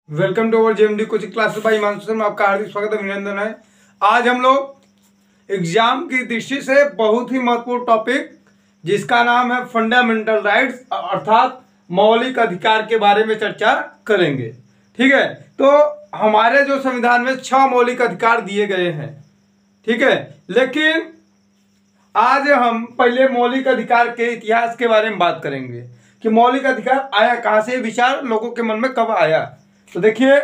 Welcome to our JMD coaching classes by Himanshu Sharma. आपका हार्दिक स्वागत है, अभिनंदन है। आज हम लोग एग्जाम की दृष्टि से बहुत ही महत्वपूर्ण टॉपिक जिसका नाम है फंडामेंटल राइट्स अर्थात मौलिक अधिकार के बारे में चर्चा करेंगे। ठीक है, तो हमारे जो संविधान में 6 मौलिक अधिकार दिए गए हैं। ठीक है, लेकिन आज हम पहले मौलिक अधिकार के इतिहास के बारे में बात करेंगे कि मौलिक अधिकार आया कहाँ से, विचार लोगों के मन में कब आया। तो देखिए,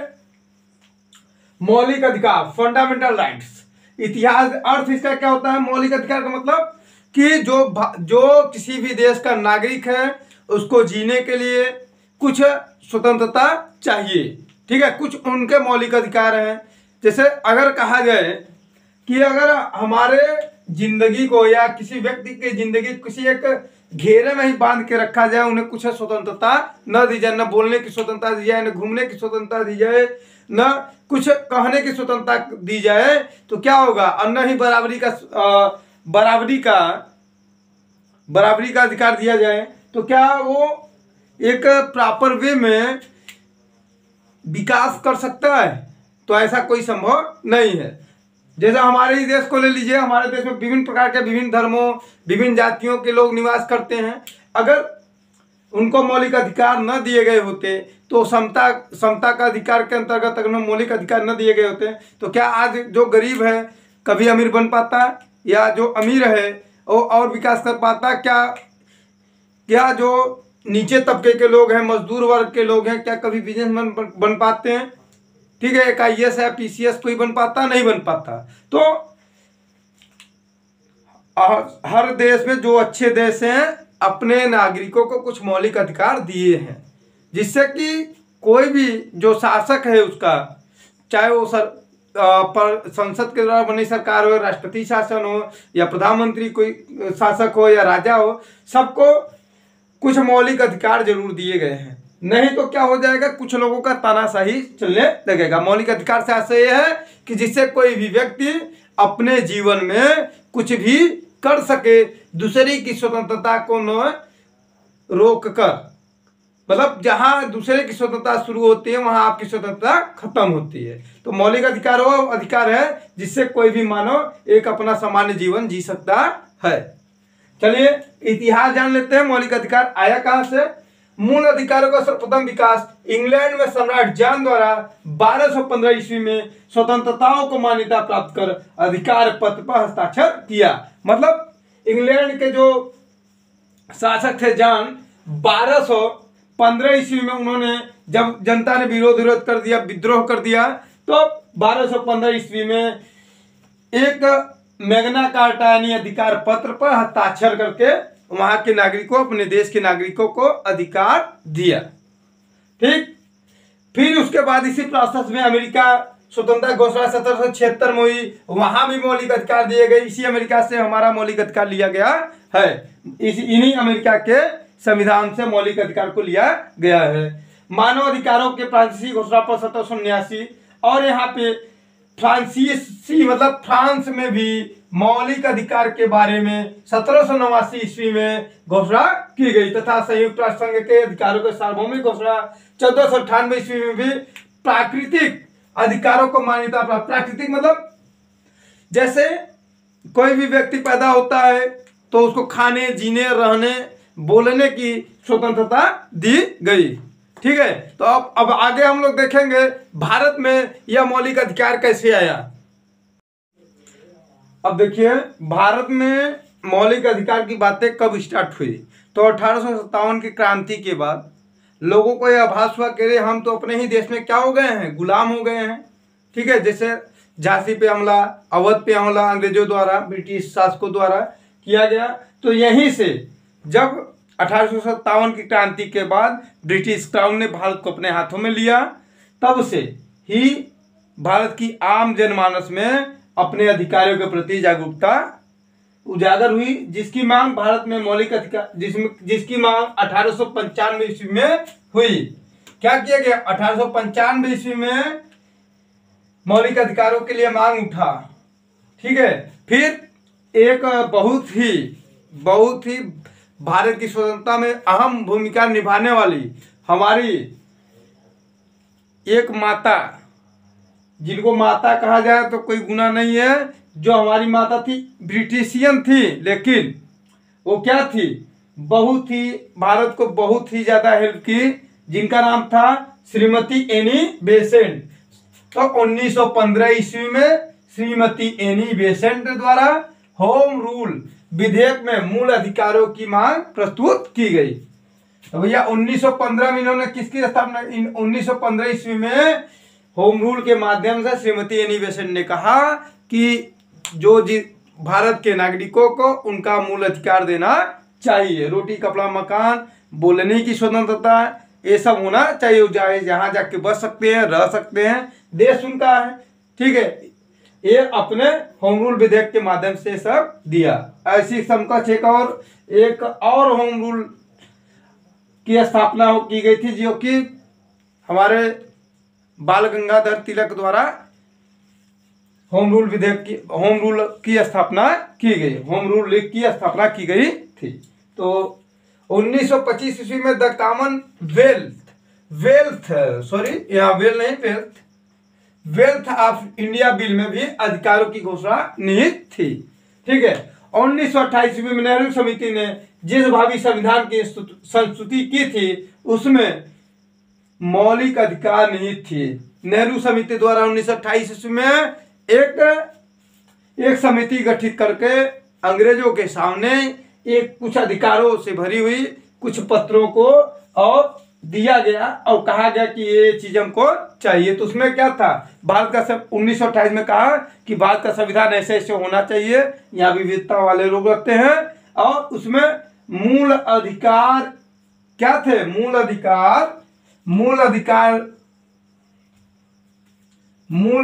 मौलिक अधिकार फंडामेंटल राइट्स, इतिहास अर्थ इसका क्या होता है। मौलिक अधिकार का मतलब कि जो किसी भी देश का नागरिक है उसको जीने के लिए कुछ स्वतंत्रता चाहिए। ठीक है, कुछ उनके मौलिक अधिकार हैं। जैसे अगर कहा जाए कि अगर हमारे जिंदगी को या किसी व्यक्ति की जिंदगी किसी एक घेरे में ही बांध के रखा जाए, उन्हें कुछ स्वतंत्रता न दी जाए, न बोलने की स्वतंत्रता दी जाए, न घूमने की स्वतंत्रता दी जाए, न कुछ कहने की स्वतंत्रता दी जाए, तो क्या होगा। और न ही बराबरी का अधिकार दिया जाए, तो क्या वो एक प्रॉपर वे में विकास कर सकता है। तो ऐसा कोई संभव नहीं है। जैसे हमारे ही देश को ले लीजिए, हमारे देश में विभिन्न प्रकार के विभिन्न धर्मों विभिन्न जातियों के लोग निवास करते हैं। अगर उनको मौलिक अधिकार न दिए गए होते तो समता का अधिकार के अंतर्गत अगर मौलिक अधिकार न दिए गए होते तो क्या आज जो गरीब है कभी अमीर बन पाता, या जो अमीर है वो और विकास कर पाता। क्या जो नीचे तबके के लोग हैं, मजदूर वर्ग के लोग हैं, क्या कभी बिजनेसमैन बन पाते हैं। ठीक है, एक IAS या PCS कोई बन पाता, नहीं बन पाता। तो हर देश में जो अच्छे देश हैं अपने नागरिकों को कुछ मौलिक अधिकार दिए हैं, जिससे कि कोई भी जो शासक है उसका, चाहे वो संसद के द्वारा बनी सरकार हो, राष्ट्रपति शासन हो, या प्रधानमंत्री कोई शासक हो, या राजा हो, सबको कुछ मौलिक अधिकार जरूर दिए गए हैं। नहीं तो क्या हो जाएगा, कुछ लोगों का तानाशाही चलने लगेगा। मौलिक अधिकार से आशय यह है कि जिससे कोई भी व्यक्ति अपने जीवन में कुछ भी कर सके, दूसरे की स्वतंत्रता को न रोक कर। मतलब जहां दूसरे की स्वतंत्रता शुरू होती है वहां आपकी स्वतंत्रता खत्म होती है। तो मौलिक अधिकार वो अधिकार है जिससे कोई भी मानव एक अपना सामान्य जीवन जी सकता है। चलिए इतिहास जान लेते हैं। मौलिक अधिकार आया कहां से। मूल अधिकारों का सर्वप्रथम विकास इंग्लैंड में सम्राट जॉन द्वारा 1215 ईस्वी में स्वतंत्रताओं को मान्यता प्राप्त कर अधिकार पत्र पर हस्ताक्षर किया। मतलब इंग्लैंड के जो शासक थे जॉन, 1215 ईस्वी में उन्होंने, जब जनता ने विरोध कर दिया, विद्रोह कर दिया, तो 1215 ईस्वी में एक मैग्ना कार्टा यानी अधिकार पत्र पर हस्ताक्षर करके वहां के नागरिकों, अपने देश के नागरिकों को अधिकार दिया। ठीक, फिर उसके बाद इसी प्रोसेस में अमेरिका स्वतंत्रता घोषणा 1776 में हुई, वहां भी मौलिक अधिकार दिए गए। इसी अमेरिका से हमारा मौलिक अधिकार लिया गया है। इन्हीं अमेरिका के संविधान से मौलिक अधिकार को लिया गया है। मानव अधिकारों के फ्रांसीसी घोषणा पर 1779, और यहाँ पे फ्रांसीसी मतलब फ्रांस में भी मौलिक अधिकार के बारे में 1789 ईस्वी में घोषणा की गई, तथा संयुक्त राष्ट्र संघ के अधिकारों के सार्वभौमिक घोषणा 1498 ईस्वी में भी प्राकृतिक अधिकारों को मान्यता प्राप्त। प्राकृतिक मतलब जैसे कोई भी व्यक्ति पैदा होता है तो उसको खाने, जीने, रहने, बोलने की स्वतंत्रता दी गई। ठीक है, तो अब आगे हम लोग देखेंगे भारत में यह मौलिक अधिकार कैसे आया। अब देखिए, भारत में मौलिक अधिकार की बातें कब स्टार्ट हुई। तो 1857 की क्रांति के बाद लोगों को यह आभास हुआ कि हम तो अपने ही देश में क्या हो गए हैं, गुलाम हो गए हैं। ठीक है, जैसे झांसी पे हमला, अवध पे हमला अंग्रेजों द्वारा, ब्रिटिश शासकों द्वारा किया गया। तो यहीं से जब 1857 की क्रांति के बाद ब्रिटिश क्राउन ने भारत को अपने हाथों में लिया, तब से ही भारत की आम जनमानस में अपने अधिकारों के प्रति जागरूकता उजागर हुई, जिसकी मांग भारत में मौलिक अधिकार जिसकी मांग 1895 ईस्वी में हुई। क्या किया गया, 1895 ईस्वी में मौलिक अधिकारों के लिए मांग उठा। ठीक है, फिर एक बहुत ही भारत की स्वतंत्रता में अहम भूमिका निभाने वाली हमारी एक माता, जिनको माता कहा जाए तो कोई गुनाह नहीं है, जो हमारी माता थी ब्रिटिशियन थी, लेकिन वो क्या थी, बहुत ही भारत को बहुत ही ज्यादा हेल्प की, जिनका नाम था श्रीमती एनी बेसेंट। तो 1915 ईस्वी में श्रीमती एनी बेसेंट द्वारा होम रूल विधेयक में मूल अधिकारों की मांग प्रस्तुत की गई। तो भैया 1915 में इन्होंने किसकी स्थापना, 1915 ईस्वी में होम रूल के माध्यम से श्रीमती एनी बेसेंट ने कहा कि जो भारत के नागरिकों को उनका मूल अधिकार देना चाहिए, रोटी कपड़ा मकान, बोलने की स्वतंत्रता, ये सब होना चाहिए, चाहे जहां जाके बच सकते हैं, रह सकते हैं, देश उनका है, ठीक है। ये अपने होम रूल विधेयक के माध्यम से सब दिया। ऐसी समकक्ष एक और होम रूल की स्थापना की गई थी, जो कि हमारे बाल गंगाधर तिलक द्वारा होम रूल की स्थापना की गई, होम रूल लीग की स्थापना की गई थी। तो 1925 ईस्वी में the Commonwealth of India bill में भी अधिकारों की घोषणा निहित थी, ठीक है। 1928 ईस्वी में नेहरू समिति ने जिस भावी संविधान की संस्तुति की थी उसमें मौलिक अधिकार निहित थी। नेहरू समिति द्वारा 1928 ईस्वी में एक समिति गठित करके अंग्रेजों के सामने एक कुछ अधिकारों से भरी हुई कुछ पत्रों को और दिया गया और कहा गया कि ये चीज हमको चाहिए। तो उसमें क्या था, भारत का 1928 में कहा कि भारत का संविधान ऐसे ऐसे होना चाहिए, यहाँ विविधता वाले लोग रहते हैं, और उसमें मूल अधिकार क्या थे, मूल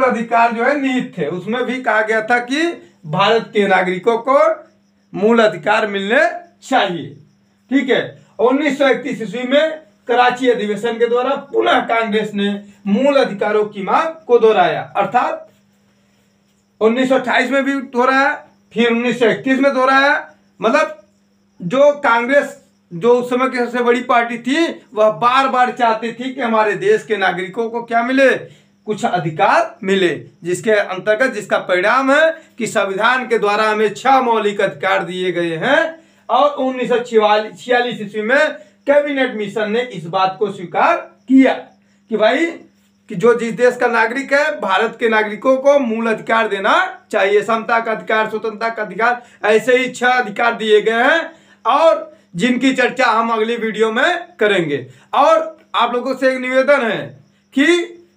अधिकार जो है निहित थे। उसमें भी कहा गया था कि भारत के नागरिकों को मूल अधिकार मिलने चाहिए, ठीक है। 1931 ईस्वी में कराची अधिवेशन के द्वारा पुनः कांग्रेस ने मूल अधिकारों की मांग को दोहराया, अर्थात 1928 में भी दोहराया, फिर 1931 में दोहराया। मतलब जो कांग्रेस, जो उस समय की सबसे बड़ी पार्टी थी, वह बार बार चाहती थी कि हमारे देश के नागरिकों को क्या मिले, कुछ अधिकार मिले, जिसके अंतर्गत जिसका परिणाम है कि संविधान के द्वारा हमें 6 मौलिक अधिकार दिए गए हैं। और 1946 ईस्वी में कैबिनेट मिशन ने इस बात को स्वीकार किया कि भाई कि जो जिस देश का नागरिक है, भारत के नागरिकों को मूल अधिकार देना चाहिए, समता का अधिकार, स्वतंत्रता का अधिकार, ऐसे ही 6 अधिकार दिए गए हैं, और जिनकी चर्चा हम अगली वीडियो में करेंगे। और आप लोगों से एक निवेदन है कि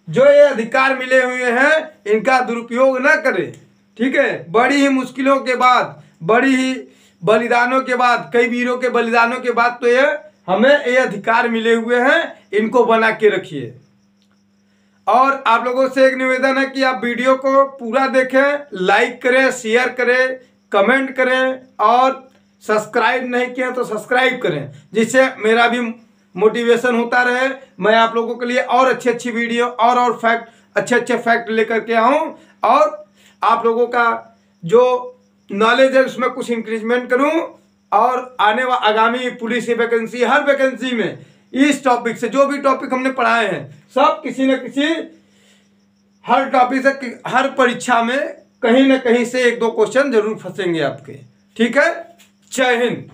जो ये अधिकार मिले हुए हैं इनका दुरुपयोग ना करें, ठीक है। बड़ी ही मुश्किलों के बाद, बड़ी ही बलिदानों के बाद, कई वीरों के बलिदानों के बाद तो ये हमें ये अधिकार मिले हुए हैं, इनको बना के रखिए। और आप लोगों से एक निवेदन है कि आप वीडियो को पूरा देखें, लाइक करें, शेयर करें, कमेंट करें, और सब्सक्राइब नहीं किया तो सब्सक्राइब करें, जिससे मेरा भी मोटिवेशन होता रहे, मैं आप लोगों के लिए और अच्छी वीडियो और फैक्ट, अच्छे फैक्ट लेकर के आऊँ, और आप लोगों का जो नॉलेज है उसमें कुछ इंक्रीजमेंट करूँ, और आने वाला आगामी पुलिस की वैकेंसी, हर वैकेंसी में इस टॉपिक से, जो भी टॉपिक हमने पढ़ाए हैं, सब किसी न किसी, हर टॉपिक से, हर परीक्षा में कहीं ना कहीं से 1-2 क्वेश्चन जरूर फंसेंगे आपके, ठीक है। जय हिंद।